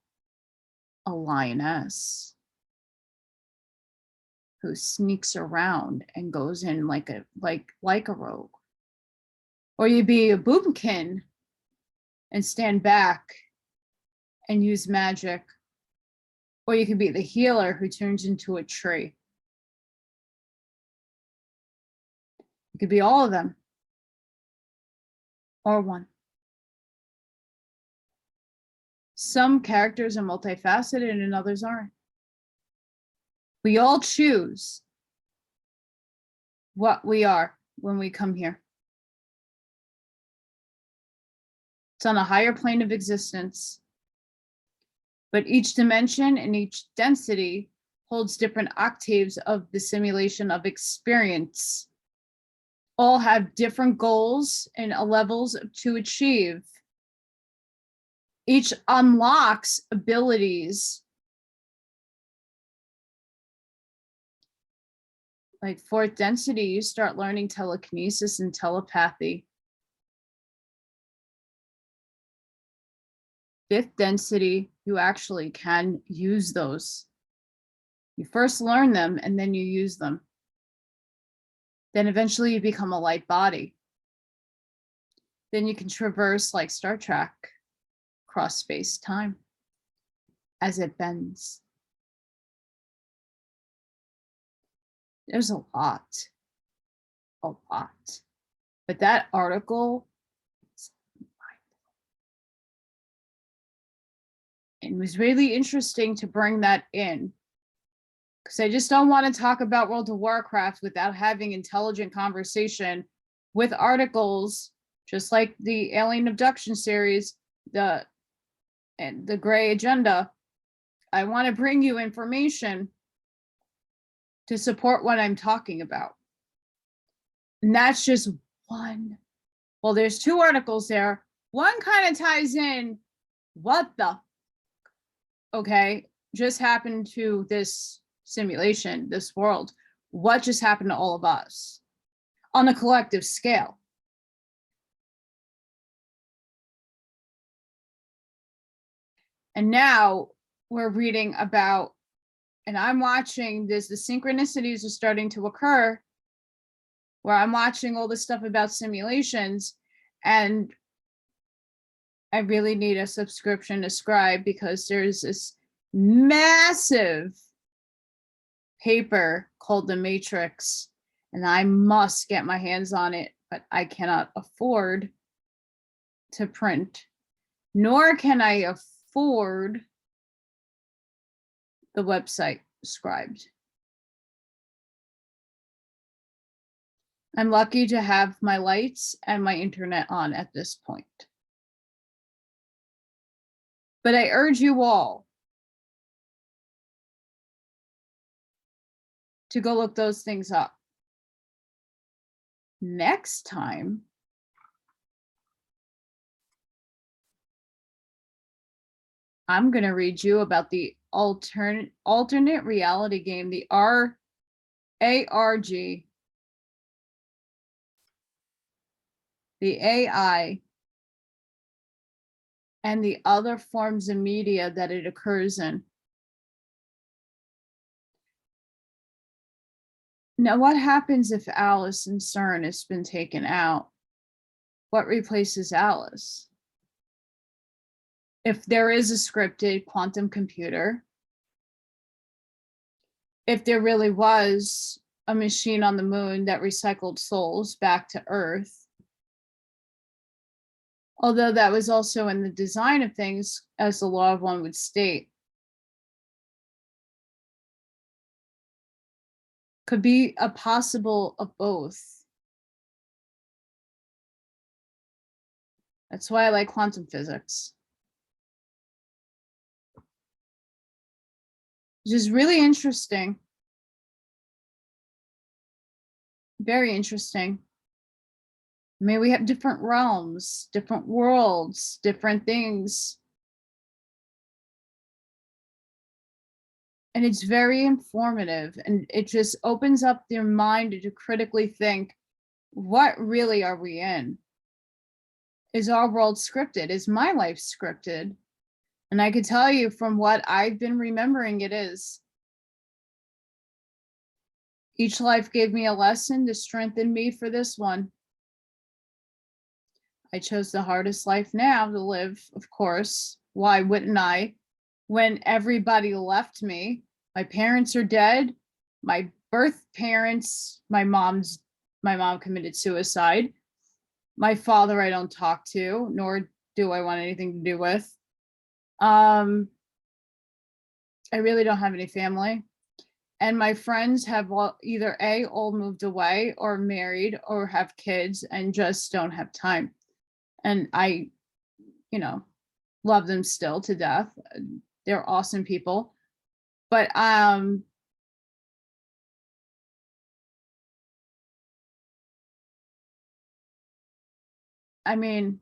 Speaker 1: a lioness who sneaks around and goes in like a rogue. Or you'd be a boomkin and stand back and use magic. Or you could be the healer who turns into a tree. You could be all of them. Or one. Some characters are multifaceted and others aren't. We all choose what we are when we come here. It's on a higher plane of existence, but each dimension and each density holds different octaves of the simulation of experience. All have different goals and levels to achieve. Each unlocks abilities. Like fourth density, you start learning telekinesis and telepathy. Fifth density, you actually can use those. You first learn them and then you use them. Then eventually you become a light body. Then you can traverse like Star Trek, across space-time as it bends. There's a lot. But that article, it was really interesting to bring that in, because I just don't want to talk about World of Warcraft without having intelligent conversation with articles, just like the alien abduction series, the gray agenda. I want to bring you information to support what I'm talking about. And that's just one. Well, there's two articles there. One kind of ties in what the just happened to this simulation, this world. What just happened to all of us on a collective scale? And now we're reading about, and I'm watching this, the synchronicities are starting to occur where I'm watching all this stuff about simulations, and I really need a subscription to Scribe, because there's this massive paper called The Matrix, and I must get my hands on it, but I cannot afford to print, nor can I afford the website Scribed. I'm lucky to have my lights and my internet on at this point. But I urge you all to go look those things up. Next time, I'm going to read you about the alternate reality game, the ARG, the AI, and the other forms of media that it occurs in. Now, what happens if Alice and CERN has been taken out? What replaces Alice? If there is a scripted quantum computer, if there really was a machine on the moon that recycled souls back to Earth, although that was also in the design of things, as the law of one would state, could be a possible of both. That's why I like quantum physics. Which is really interesting. Very interesting. I mean, we have different realms, different worlds, different things. And it's very informative, and it just opens up your mind to critically think what really are we in? Is our world scripted? Is my life scripted? And I could tell you from what I've been remembering, it is. Each life gave me a lesson to strengthen me for this one. I chose the hardest life now to live, of course. Why wouldn't I? When everybody left me, my parents are dead. My birth parents, my mom committed suicide. My father, I don't talk to, nor do I want anything to do with. I really don't have any family. And my friends have either all moved away or married or have kids and just don't have time. And I, love them still to death. They're awesome people. But I mean,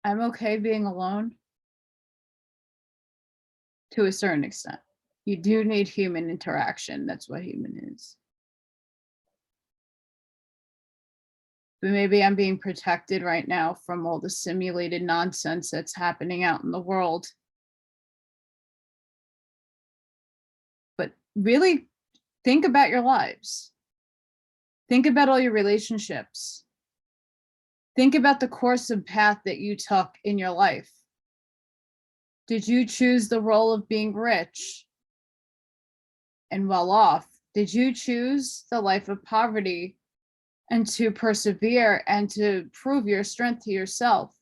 Speaker 1: I'm okay being alone to a certain extent. You do need human interaction. That's what human is. But maybe I'm being protected right now from all the simulated nonsense that's happening out in the world. But really think about your lives. Think about all your relationships. Think about the course of path that you took in your life. Did you choose the role of being rich and well off? Did you choose the life of poverty and to persevere and to prove your strength to yourself?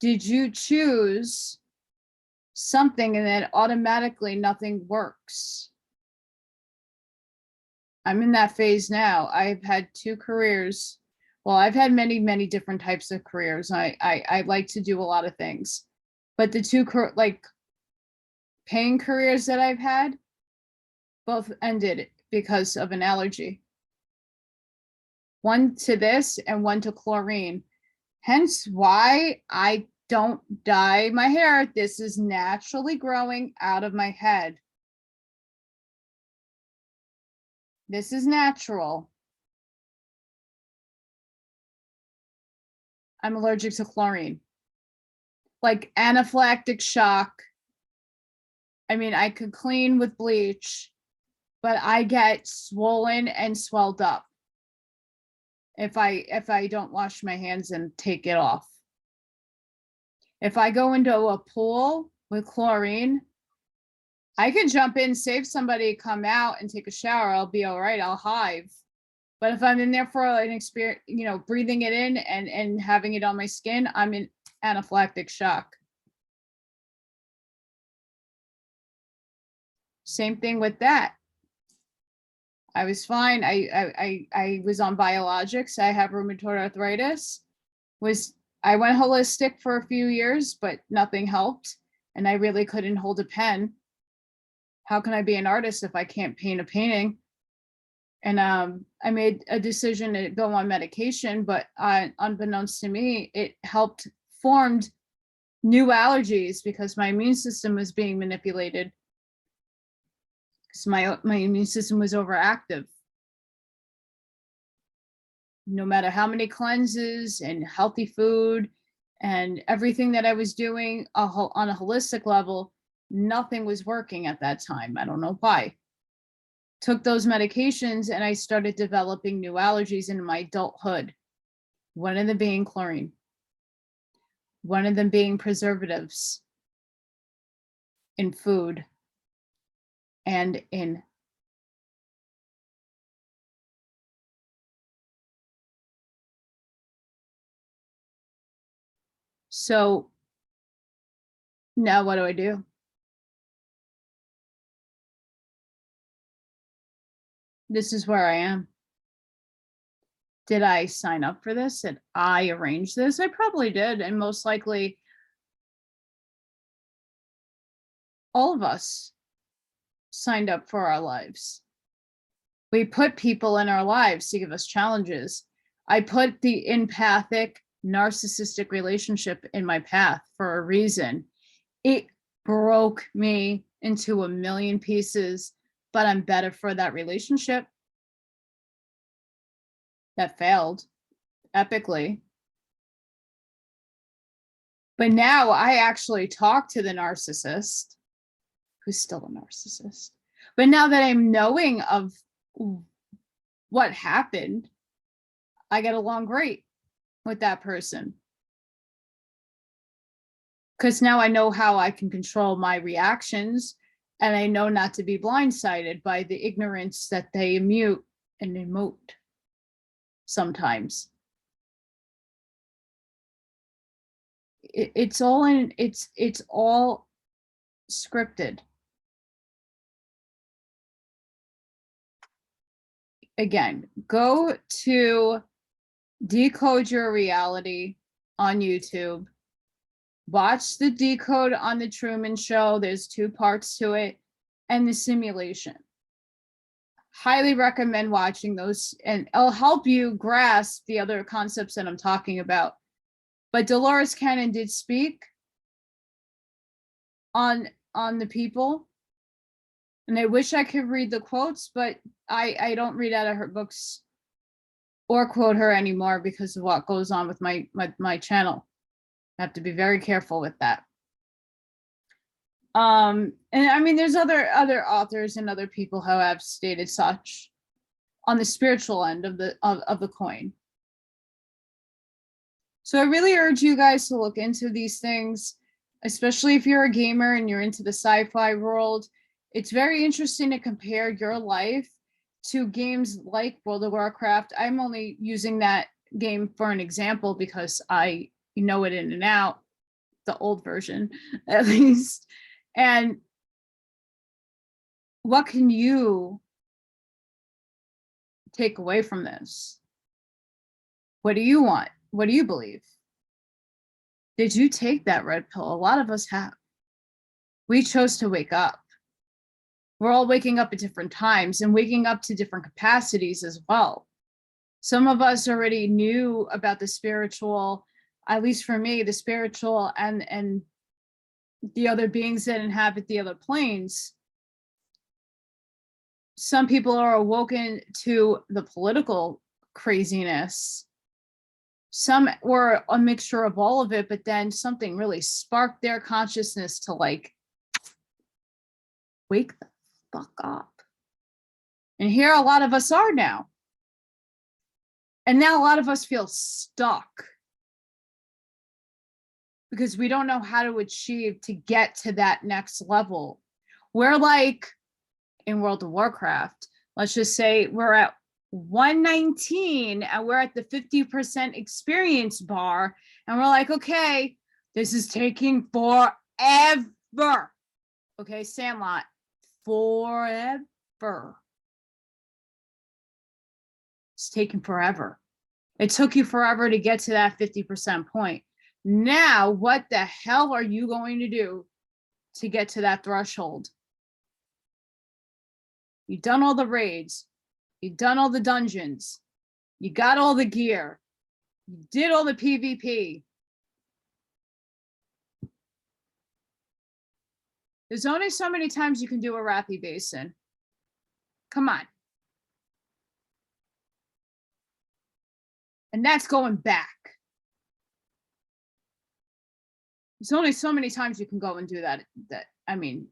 Speaker 1: Did you choose something and then automatically nothing works? I'm in that phase now. I've had 2 careers. Well, I've had many, many different types of careers. I like to do a lot of things, but the 2 paying careers that I've had both ended because of an allergy. One to this and one to chlorine. Hence why I don't dye my hair. This is naturally growing out of my head. This is natural. I'm allergic to chlorine. Like anaphylactic shock. I mean, I could clean with bleach, but I get swollen and swelled up if I don't wash my hands and take it off. If I go into a pool with chlorine, I can jump in, save somebody, come out and take a shower. I'll be all right. I'll hive. But if I'm in there for an experience, breathing it in and having it on my skin, I'm in anaphylactic shock. Same thing with that. I was fine. I was on biologics. I have rheumatoid arthritis. I went holistic for a few years, but nothing helped. And I really couldn't hold a pen. How can I be an artist if I can't paint a painting? And I made a decision to go on medication, but unbeknownst to me, it formed new allergies because my immune system was being manipulated. Because my immune system was overactive. No matter how many cleanses and healthy food and everything that I was doing on a holistic level, nothing was working at that time. I don't know why. Took those medications and I started developing new allergies in my adulthood. One of them being chlorine. One of them being preservatives in food and in so now what do I do? This is where I am. Did I sign up for this? Did I arrange this? I probably did. And most likely all of us signed up for our lives. We put people in our lives to give us challenges. I put the empathic, narcissistic relationship in my path for a reason. It broke me into a million pieces, but I'm better for that relationship. that failed epically. But now I actually talk to the narcissist, who's still a narcissist. But now that I'm knowing of what happened, I get along great with that person. Because now I know how I can control my reactions, and I know not to be blindsided by the ignorance that they emote sometimes. It's all scripted. Again, go to Decode Your Reality on YouTube. Watch the Decode on the Truman Show. There's 2 parts to it, and the simulation. Highly recommend watching those, and it'll help you grasp the other concepts that I'm talking about. But Dolores Cannon did speak on the people, and I wish I could read the quotes, but I don't read out of her books or quote her anymore because of what goes on with my channel. I have to be very careful with that. And I mean, there's other authors and other people who have stated such on the spiritual end of the coin. So I really urge you guys to look into these things, especially if you're a gamer and you're into the sci-fi world. It's very interesting to compare your life to games like World of Warcraft. I'm only using that game for an example because I know it in and out, the old version at least. And what can you take away from this? What do you want? What do you believe? Did you take that red pill? A lot of us have. We chose to wake up. We're all waking up at different times and waking up to different capacities as well. Some of us already knew about the spiritual, at least for me, the spiritual and the other beings that inhabit the other planes. Some people are awoken to the political craziness. Some were a mixture of all of it, but then something really sparked their consciousness to like, wake the fuck up. And here a lot of us are now. And now a lot of us feel stuck because we don't know how to achieve to get to that next level. We're like in World of Warcraft, let's just say we're at 119 and we're at the 50% experience bar. And we're like, okay, this is taking forever. Okay, Sandlot, forever. It's taking forever. It took you forever to get to that 50% point. Now, what the hell are you going to do to get to that threshold? You've done all the raids. You've done all the dungeons. You got all the gear. You did all the PvP. There's only so many times you can do a Wrathy Basin. Come on. And that's going back. There's only so many times you can go and do that. I mean,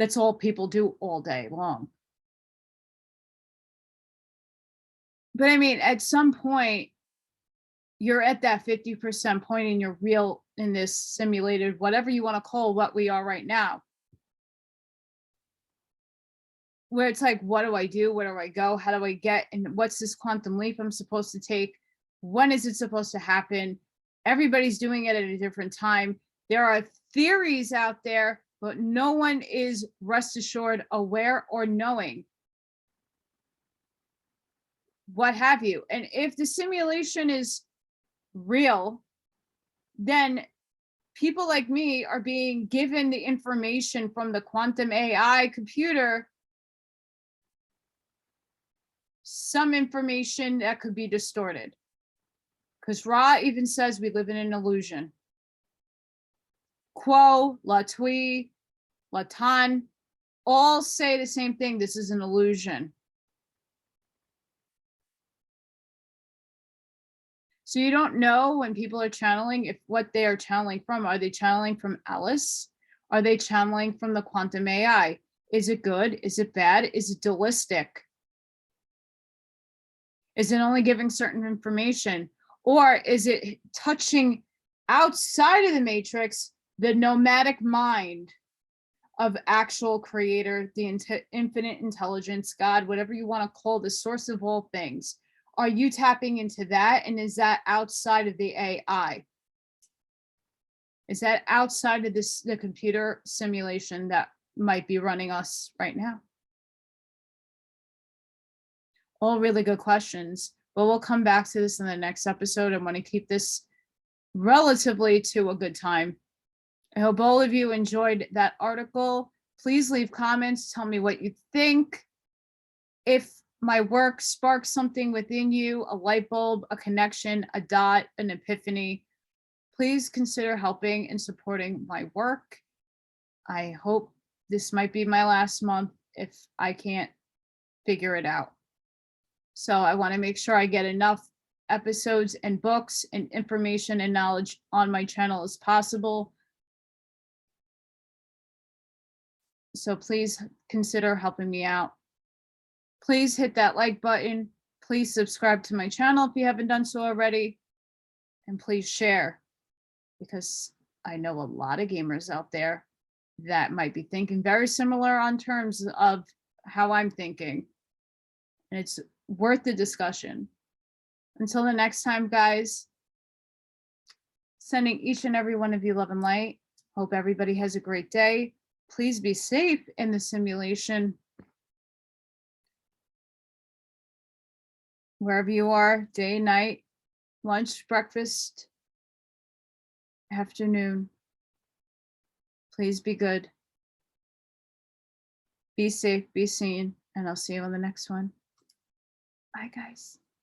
Speaker 1: that's all people do all day long. But I mean, at some point, you're at that 50% point in your real, in this simulated, whatever you want to call what we are right now. Where it's like, what do I do? Where do I go? How do I get? And what's this quantum leap I'm supposed to take? When is it supposed to happen? Everybody's doing it at a different time. There are theories out there, but no one is, rest assured, aware or knowing what have you. And if the simulation is real, then people like me are being given the information from the quantum AI computer, some information that could be distorted. Because Ra even says we live in an illusion. Quo, Latwi, Latan, all say the same thing. This is an illusion. So you don't know when people are channeling if what they are channeling from. Are they channeling from Alice? Are they channeling from the quantum AI? Is it good? Is it bad? Is it dualistic? Is it only giving certain information? Or is it touching outside of the matrix, the nomadic mind of actual creator, the infinite intelligence, God, whatever you want to call the source of all things? Are you tapping into that? And is that outside of the AI? Is that outside of the computer simulation that might be running us right now? All really good questions, but we'll come back to this in the next episode. I want to keep this relatively to a good time. I hope all of you enjoyed that article. Please leave comments. Tell me what you think. If my work sparks something within you, a light bulb, a connection, a dot, an epiphany, please consider helping and supporting my work. I hope this might be my last month if I can't figure it out. So I want to make sure I get enough episodes and books and information and knowledge on my channel as possible. So please consider helping me out. Please hit that like button. Please subscribe to my channel if you haven't done so already. And please share, because I know a lot of gamers out there that might be thinking very similar on terms of how I'm thinking. And it's worth the discussion. Until the next time, guys, sending each and every one of you love and light. Hope everybody has a great day. Please be safe in the simulation. Wherever you are, day, night, lunch, breakfast, afternoon. Please be good. Be safe, be seen, and I'll see you on the next one. Bye, guys.